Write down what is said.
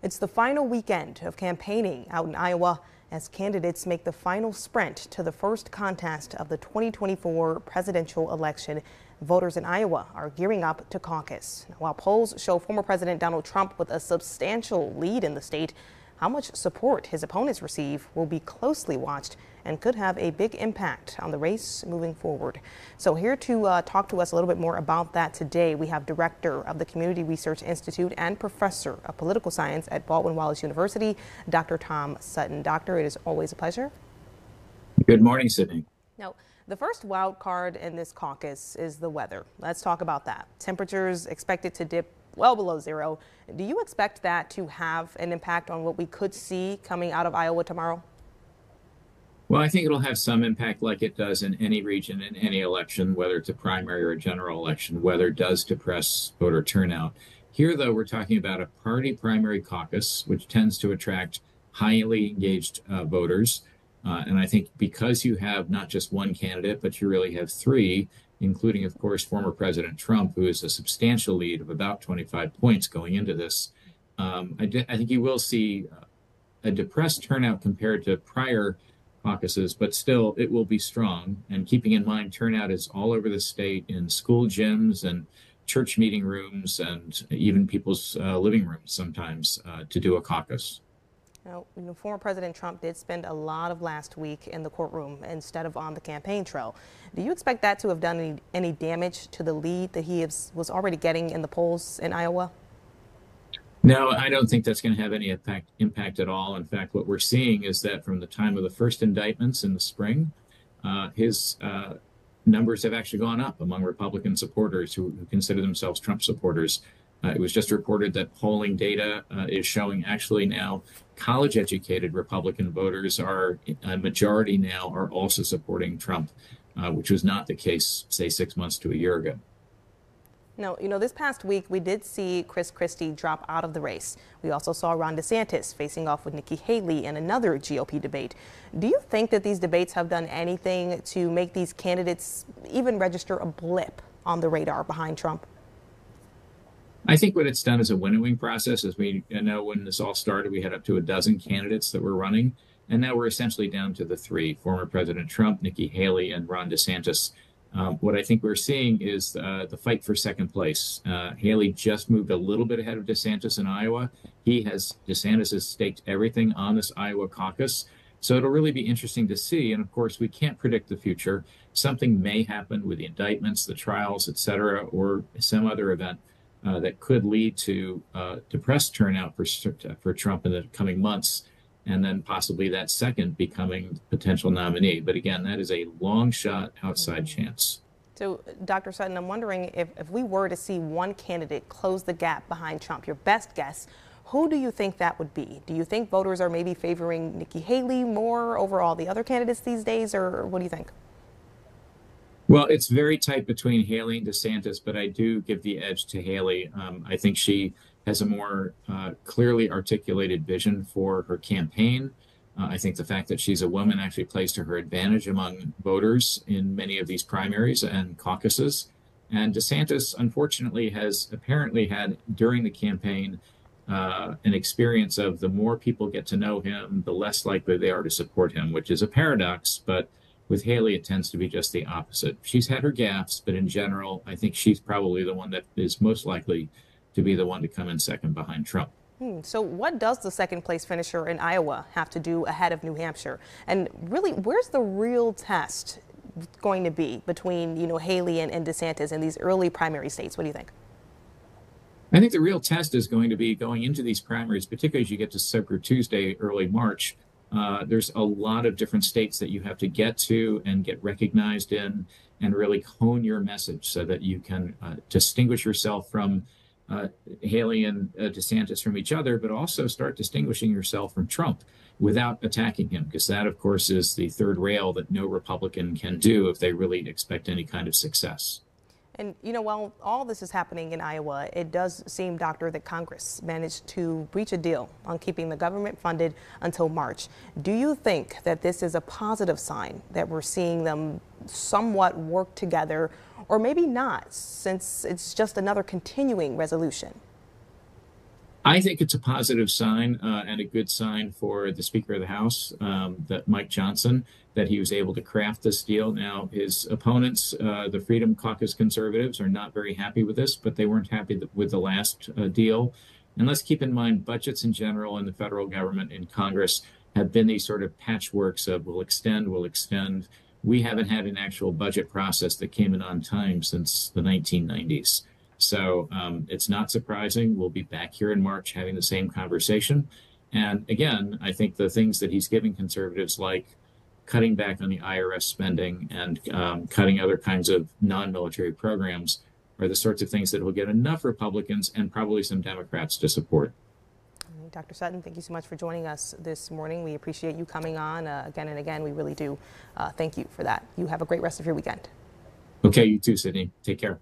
It's the final weekend of campaigning out in Iowa as candidates make the final sprint to the first contest of the 2024 presidential election. Voters in Iowa are gearing up to caucus. While polls show former President Donald Trump with a substantial lead in the state, how much support his opponents receive will be closely watched and could have a big impact on the race moving forward. So here to talk to us a little bit more about that today, we have Director of the Community Research Institute and Professor of Political Science at Baldwin-Wallace University, Dr. Tom Sutton. Doctor, it is always a pleasure. Good morning, Sydney. Now, the first wild card in this caucus is the weather. Let's talk about that. Temperatures expected to dip well below zero. Do you expect that to have an impact on what we could see coming out of Iowa tomorrow? Well, I think it'll have some impact like it does in any region, in any election, whether it's a primary or a general election. Weather does depress voter turnout. Here, though, we're talking about a party primary caucus, which tends to attract highly engaged voters. And I think because you have not just one candidate, but you really have three, including, of course, former President Trump, who is a substantial lead of about 25 points going into this, I think you will see a depressed turnout compared to prior caucuses, but still it will be strong. And keeping in mind, turnout is all over the state in school gyms and church meeting rooms and even people's living rooms sometimes to do a caucus. Now, former President Trump did spend a lot of last week in the courtroom instead of on the campaign trail. Do you expect that to have done any damage to the lead that he was already getting in the polls in Iowa? No, I don't think that's going to have any impact at all. In fact, what we're seeing is that from the time of the first indictments in the spring, his numbers have actually gone up among Republican supporters who consider themselves Trump supporters. It was just reported that polling data is showing actually now college-educated Republican voters are a majority now are also supporting Trump, which was not the case, say, 6 months to a year ago. No, this past week we did see Chris Christie drop out of the race. We also saw Ron DeSantis facing off with Nikki Haley in another GOP debate. Do you think that these debates have done anything to make these candidates even register a blip on the radar behind Trump? I think what it's done is a winnowing process. As we know, when this all started, we had up to a dozen candidates that were running. And now we're essentially down to the three: former President Trump, Nikki Haley, and Ron DeSantis. What I think we're seeing is the fight for second place. Haley just moved a little bit ahead of DeSantis in Iowa. DeSantis has staked everything on this Iowa caucus. So it'll really be interesting to see. And of course, we can't predict the future. Something may happen with the indictments, the trials, et cetera, or some other event that could lead to depressed turnout for Trump in the coming months, and then possibly that second becoming potential nominee. But again, that is a long shot outside chance. So, Dr. Sutton, I'm wondering if we were to see one candidate close the gap behind Trump, your best guess, who do you think that would be? Do you think voters are maybe favoring Nikki Haley more over all the other candidates these days, or what do you think? Well, it's very tight between Haley and DeSantis, but I do give the edge to Haley. I think she has a more clearly articulated vision for her campaign. I think the fact that she's a woman actually plays to her advantage among voters in many of these primaries and caucuses. And DeSantis, unfortunately, has apparently had during the campaign an experience of the more people get to know him, the less likely they are to support him, which is a paradox. But with Haley, it tends to be just the opposite. She's had her gaffes, but in general, I think she's probably the one that is most likely to be the one to come in second behind Trump. So what does the second place finisher in Iowa have to do ahead of New Hampshire? And really, where's the real test going to be between, Haley and DeSantis in these early primary states? What do you think? I think the real test is going to be going into these primaries, particularly as you get to Super Tuesday, early March. There's a lot of different states that you have to get to and get recognized in and really hone your message so that you can distinguish yourself from Haley and DeSantis from each other, but also start distinguishing yourself from Trump without attacking him, because that, of course, is the third rail that no Republican can do if they really expect any kind of success. And, while all this is happening in Iowa, it does seem, Doctor, that Congress managed to reach a deal on keeping the government funded until March. Do you think that this is a positive sign that we're seeing them somewhat work together, or maybe not, since it's just another continuing resolution? I think it's a positive sign and a good sign for the Speaker of the House, that Mike Johnson, that he was able to craft this deal. Now, his opponents, the Freedom Caucus conservatives, are not very happy with this, but they weren't happy with the last deal. And let's keep in mind, budgets in general in the federal government in Congress have been these sort of patchworks of we'll extend, we'll extend. We haven't had an actual budget process that came in on time since the 1990s. So it's not surprising. We'll be back here in March having the same conversation. And again, I think the things that he's giving conservatives, like cutting back on the IRS spending and cutting other kinds of non-military programs, are the sorts of things that will get enough Republicans and probably some Democrats to support. Dr. Sutton, thank you so much for joining us this morning. We appreciate you coming on again and again. We really do. Thank you for that. You have a great rest of your weekend. Okay, you too, Sydney. Take care.